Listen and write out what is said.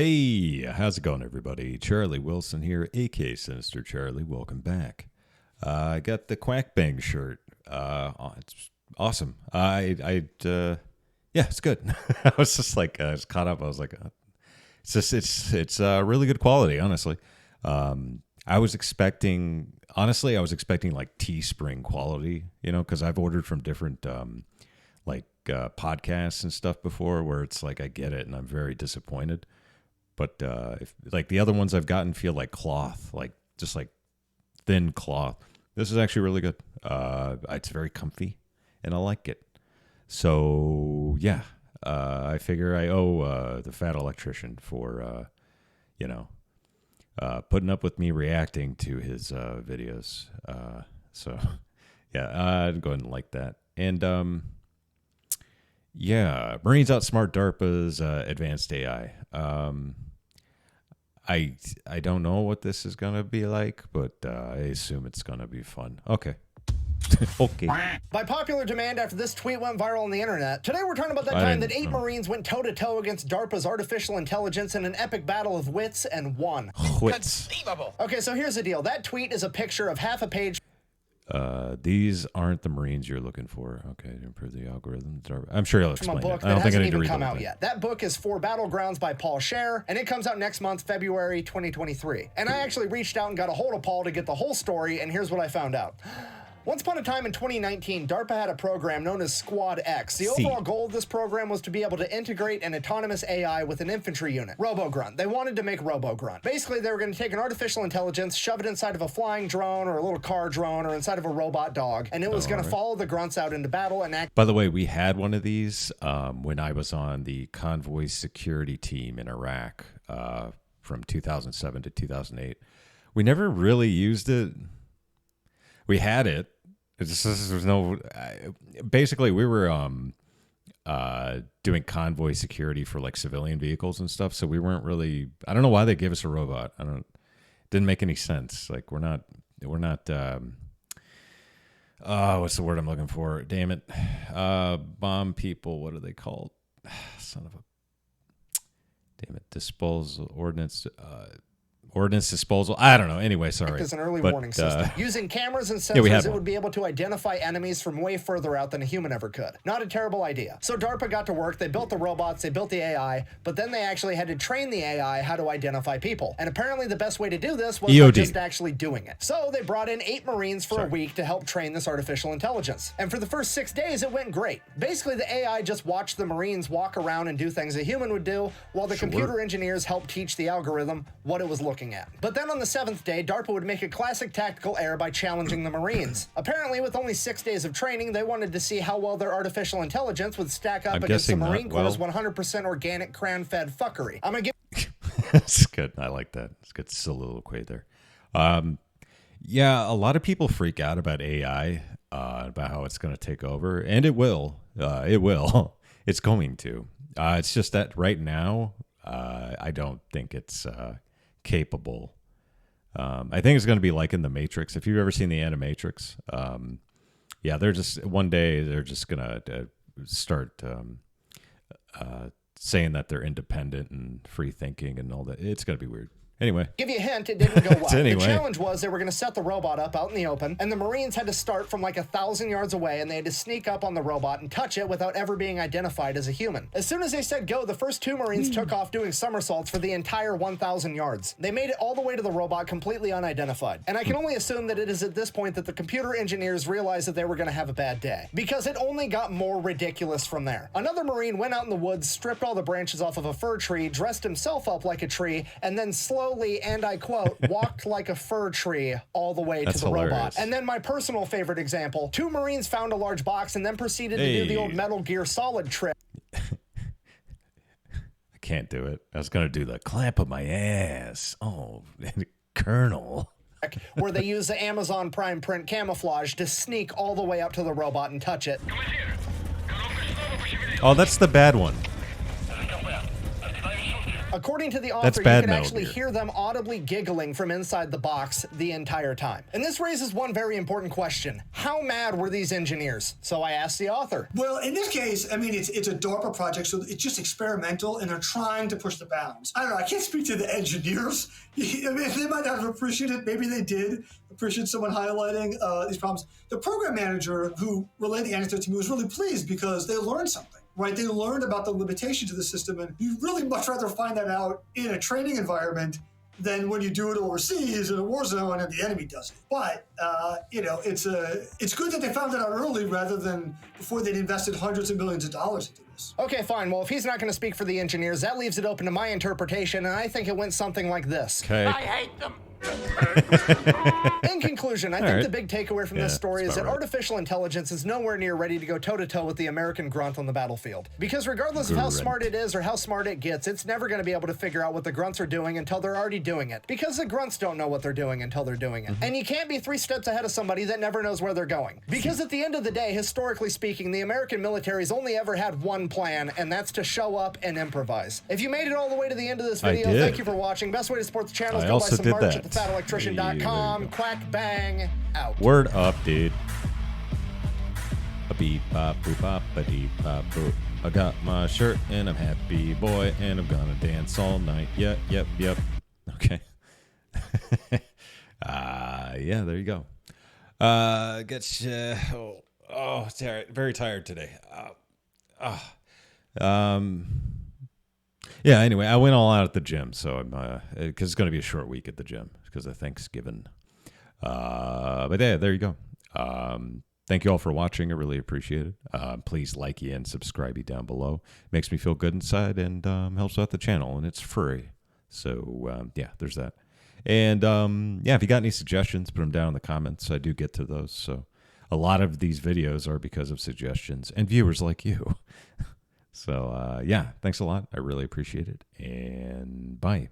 Hey, how's it going, everybody? Charlie Wilson here, aka Sinister Charlie. Welcome back. I got the Quack Bang shirt. It's awesome. Yeah, it's good. I was just like, I was caught up. I was like, it's really good quality, honestly. I was expecting like Teespring quality, because I've ordered from different podcasts and stuff before, where it's like I get it and I'm very disappointed. But if like the other ones I've gotten feel like cloth, like just like thin cloth. This is actually really good. It's very comfy and I like it. So yeah, I figure I owe the fat electrician for putting up with me reacting to his videos. So yeah, I'd go ahead and like that. And yeah, Marines outsmart DARPA's advanced AI. I don't know what this is going to be like, but I assume it's going to be fun. Okay. Okay. By popular demand after this tweet went viral on the internet, today we're talking about that time that 8 Marines went toe-to-toe against DARPA's artificial intelligence in an epic battle of wits and won. Wits. Conceivable. Okay, so here's the deal. That tweet is a picture of half a page. These aren't the Marines you're looking for. Okay, to improve the algorithm. I'm sure he'll explain from a book it. I don't think I hasn't need to even read come the out whole yet. That book is For Battlegrounds by Paul Scher, and it comes out next month, February 2023. And I actually reached out and got a hold of Paul to get the whole story, and here's what I found out. Once upon a time in 2019, DARPA had a program known as Squad X. The overall goal of this program was to be able to integrate an autonomous AI with an infantry unit, RoboGrunt. They wanted to make RoboGrunt. Basically, they were going to take an artificial intelligence, shove it inside of a flying drone or a little car drone or inside of a robot dog, and it was going to follow the grunts out into battle and act. By the way, we had one of these when I was on the convoy security team in Iraq from 2007 to 2008. We never really used it. We had it. There's no. Basically, we were doing convoy security for like civilian vehicles and stuff. So we weren't really. I don't know why they gave us a robot. Didn't make any sense. Like we're not. What's the word I'm looking for? Damn it. Bomb people. What are they called? Son of a. Damn it. Disposal ordnance. Ordnance disposal. I don't know. Anyway, sorry. As an early warning system. Using cameras and sensors, it would be able to identify enemies from way further out than a human ever could. Not a terrible idea. So DARPA got to work. They built the robots. They built the AI. But then they actually had to train the AI how to identify people. And apparently the best way to do this was by just actually doing it. So they brought in 8 Marines for a week to help train this artificial intelligence. And for the first 6 days, it went great. Basically, the AI just watched the Marines walk around and do things a human would do, while the computer engineers helped teach the algorithm what it was looking at. But then on the 7th day, DARPA would make a classic tactical error by challenging the Marines. Apparently, with only 6 days of training, they wanted to see how well their artificial intelligence would stack up against the Marine Corps' 100% organic cran-fed fuckery. I'm gonna give. That's good. I like that. It's a good soliloquy there. Yeah, a lot of people freak out about AI, about how it's going to take over, and it will. It will. It's going to. It's just that right now, I don't think it's capable. I think it's going to be like in the Matrix. If you've ever seen the Animatrix, yeah, they're just one day they're just going to start saying that they're independent and free thinking and all that. It's going to be weird. Anyway. Give you a hint, it didn't go well. The challenge was they were going to set the robot up out in the open, and the Marines had to start from like 1,000 yards away, and they had to sneak up on the robot and touch it without ever being identified as a human. As soon as they said go, the first 2 Marines took off doing somersaults for the entire 1,000 yards. They made it all the way to the robot completely unidentified. And I can only assume that it is at this point that the computer engineers realized that they were going to have a bad day, because it only got more ridiculous from there. Another Marine went out in the woods, stripped all the branches off of a fir tree, dressed himself up like a tree, and then slowly, and I quote, walked like a fir tree all the way to the robot. And then my personal favorite example, 2 Marines found a large box and then proceeded to do the old Metal Gear Solid trick. I can't do it. I was going to do the clamp of my ass. Oh, Colonel. Where they use the Amazon Prime print camouflage to sneak all the way up to the robot and touch it. Oh, that's the bad one. According to the author, That's you bad can Metal actually Gear. hear them audibly giggling from inside the box the entire time. And this raises one very important question. How mad were these engineers? So I asked the author. Well, in this case, I mean, it's a DARPA project, so it's just experimental, and they're trying to push the bounds. I don't know. I can't speak to the engineers. I mean, they might not have appreciated, maybe they did appreciate someone highlighting these problems. The program manager who relayed the anecdote to me was really pleased because they learned something, right? They learned about the limitations of the system, and you'd really much rather find that out in a training environment than when you do it overseas in a war zone and the enemy does it. But, it's good that they found it out early rather than before they'd invested hundreds of millions of dollars into this. Okay, fine. Well, if he's not going to speak for the engineers, that leaves it open to my interpretation, and I think it went something like this. Okay. I hate them. In conclusion, I think the big takeaway from this story is that right. artificial intelligence is nowhere near ready to go toe-to-toe with the American grunt on the battlefield. Because regardless of how smart it is or how smart it gets, it's never going to be able to figure out what the grunts are doing until they're already doing it. Because the grunts don't know what they're doing until they're doing it. And you can't be 3 steps ahead of somebody that never knows where they're going. Because at the end of the day, historically speaking, the American military's only ever had one plan, and that's to show up and improvise. If you made it all the way to the end of this video, thank you for watching. Best way to support the channel is go buy some merch at thefatelectrician.com. Quack bang out. Word up, dude. A beep bop boop bop a deep bop boop. I got my shirt and I'm happy boy and I'm gonna dance all night. Yep. Okay. Yeah, there you go. Very tired today. Yeah, anyway, I went all out at the gym, so I'm because it's going to be a short week at the gym because of Thanksgiving. But yeah, there you go. Thank you all for watching. I really appreciate it. Please like and subscribe down below. Makes me feel good inside and helps out the channel, and it's free. So yeah, there's that. And yeah, if you got any suggestions, put them down in the comments. I do get to those. So a lot of these videos are because of suggestions and viewers like you. So, yeah, thanks a lot. I really appreciate it. And bye.